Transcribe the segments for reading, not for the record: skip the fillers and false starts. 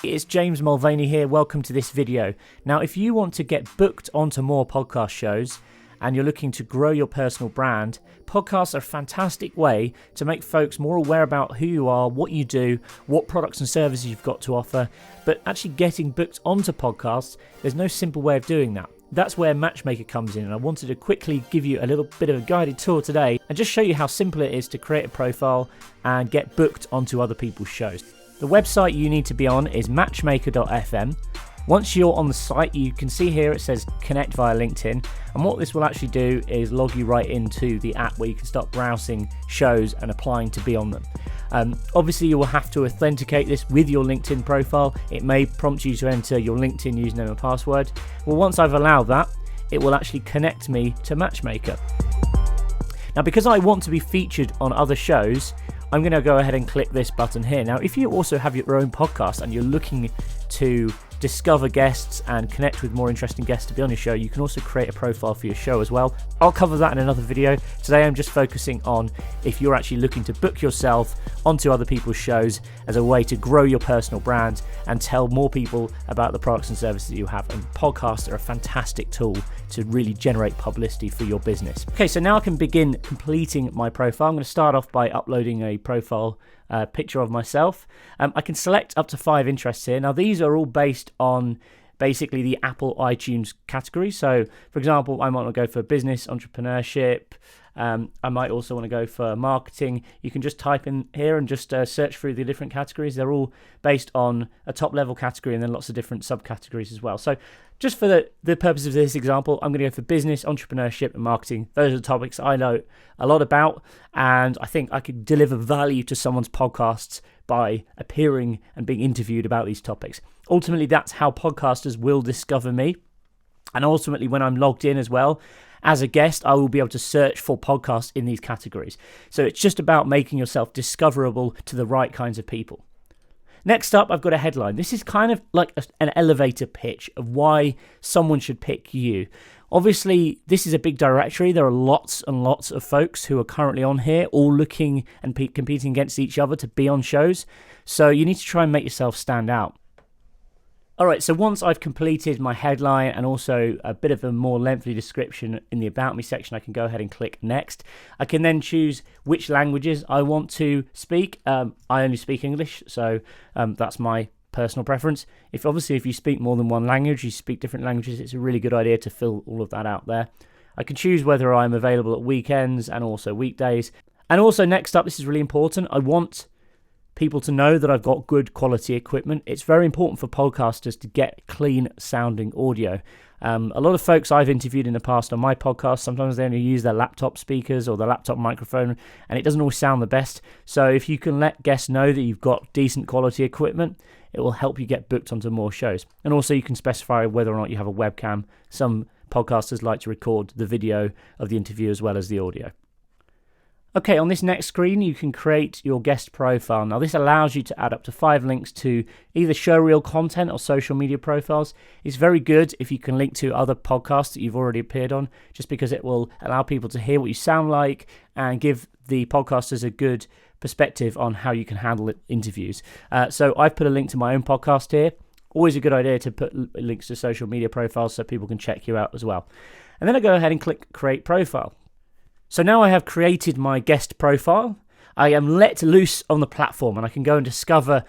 It's James Mulvany here, welcome to this video. Now if you want to get booked onto more podcast shows and you're looking to grow your personal brand, podcasts are a fantastic way to make folks more aware about who you are, what you do, what products and services you've got to offer. But actually getting booked onto podcasts, there's no simple way of doing that. That's where MatchMaker comes in, and I wanted to quickly give you a little bit of a guided tour today and just show you how simple it is to create a profile and get booked onto other people's shows. The website you need to be on is matchmaker.fm. Once you're on the site, you can see here it says connect via LinkedIn, and what this will actually do is log you right into the app where you can start browsing shows and applying to be on them. Obviously you will have to authenticate this with your LinkedIn profile. It may prompt you to enter your LinkedIn username and password. Well, once I've allowed that, it will actually connect me to MatchMaker. Now because I want to be featured on other shows, I'm going to go ahead and click this button here. Now, if you also have your own podcast and you're looking to discover guests and connect with more interesting guests to be on your show, you can also create a profile for your show as well. I'll cover that in another video. Today I'm just focusing on if you're actually looking to book yourself onto other people's shows as a way to grow your personal brand and tell more people about the products and services that you have. And podcasts are a fantastic tool to really generate publicity for your business. Okay, so now I can begin completing my profile. I'm going to start off by uploading a profile picture of myself. I can select up to 5 interests here. Now these are all based on basically the Apple iTunes category. So for example, I might want to go for business, entrepreneurship. I might also want to go for marketing. You can just type in here and just search through the different categories. They're all based on a top level category and then lots of different subcategories as well. So just for the purpose of this example, I'm going to go for business, entrepreneurship and marketing. Those are the topics I know a lot about, and I think I could deliver value to someone's podcasts by appearing and being interviewed about these topics. Ultimately, that's how podcasters will discover me. And ultimately, when I'm logged in as well, as a guest, I will be able to search for podcasts in these categories. So it's just about making yourself discoverable to the right kinds of people. Next up, I've got a headline. This is kind of like an elevator pitch of why someone should pick you. Obviously, this is a big directory. There are lots and lots of folks who are currently on here, all looking and competing against each other to be on shows. So you need to try and make yourself stand out. Alright, so once I've completed my headline and also a bit of a more lengthy description in the About Me section, I can go ahead and click Next. I can then choose which languages I want to speak. I only speak English, so that's my personal preference. If you speak more than one language, you speak different languages, it's a really good idea to fill all of that out there. I can choose whether I'm available at weekends and also weekdays. And also next up, this is really important, I want people to know that I've got good quality equipment. It's very important for podcasters to get clean sounding audio. A lot of folks I've interviewed in the past on my podcast, sometimes they only use their laptop speakers or their laptop microphone, and it doesn't always sound the best. So if you can let guests know that you've got decent quality equipment, it will help you get booked onto more shows. And also you can specify whether or not you have a webcam. Some podcasters like to record the video of the interview as well as the audio. Okay, on this next screen, you can create your guest profile. Now, this allows you to add up to 5 links to either showreel content or social media profiles. It's very good if you can link to other podcasts that you've already appeared on, just because it will allow people to hear what you sound like and give the podcasters a good perspective on how you can handle interviews. So I've put a link to my own podcast here. Always a good idea to put links to social media profiles so people can check you out as well. And then I go ahead and click Create Profile. So now I have created my guest profile. I am let loose on the platform and I can go and discover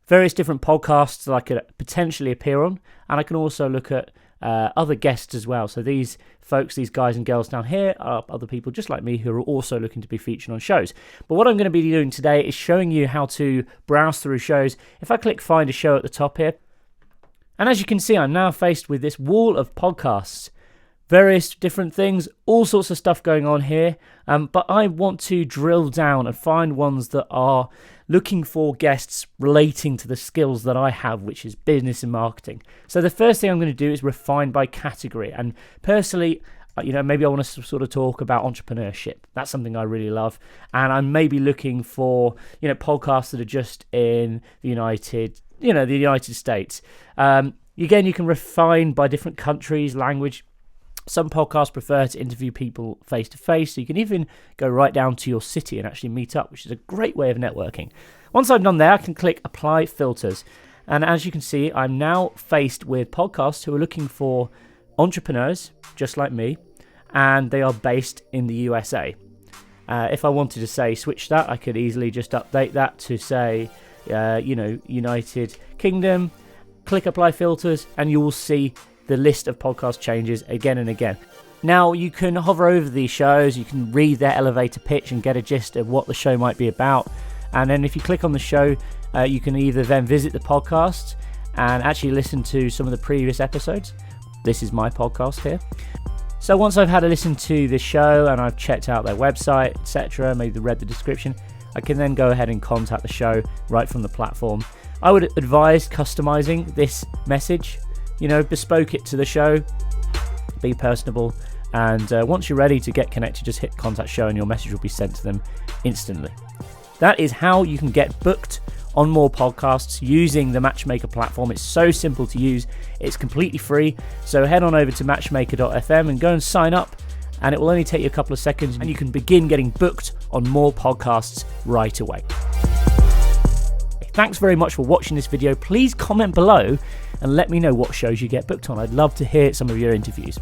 various different podcasts that I could potentially appear on. And I can also look at other guests as well. So these folks, these guys and girls down here are other people just like me who are also looking to be featured on shows. But what I'm going to be doing today is showing you how to browse through shows. If I click Find a Show at the top here, and as you can see, I'm now faced with this wall of podcasts. Various different things, all sorts of stuff going on here, but I want to drill down and find ones that are looking for guests relating to the skills that I have, which is business and marketing. So the first thing I'm going to do is refine by category, and personally, maybe I want to sort of talk about entrepreneurship. That's something I really love, and I'm maybe looking for podcasts that are just in the United States. Again, you can refine by different countries, language. Some podcasts prefer to interview people face to face, so you can even go right down to your city and actually meet up, which is a great way of networking. Once I've done there, I can click Apply Filters. And as you can see, I'm now faced with podcasts who are looking for entrepreneurs, just like me, and they are based in the USA. If I wanted to say switch that, I could easily just update that to say, United Kingdom, click apply filters, and you will see the list of podcast changes again and again. Now, you can hover over these shows, you can read their elevator pitch and get a gist of what the show might be about. And then if you click on the show, you can either then visit the podcast and actually listen to some of the previous episodes. This is my podcast here. So once I've had a listen to the show and I've checked out their website, etc., maybe read the description, I can then go ahead and contact the show right from the platform. I would advise customizing this message, bespoke it to the show, be personable, and once you're ready to get connected, just hit contact show and your message will be sent to them instantly. That is how you can get booked on more podcasts using the MatchMaker platform. It's so simple to use. It's completely free. So head on over to matchmaker.fm and go and sign up. And it will only take you a couple of seconds and you can begin getting booked on more podcasts right away. Thanks very much for watching this video. Please comment below and let me know what shows you get booked on. I'd love to hear some of your interviews.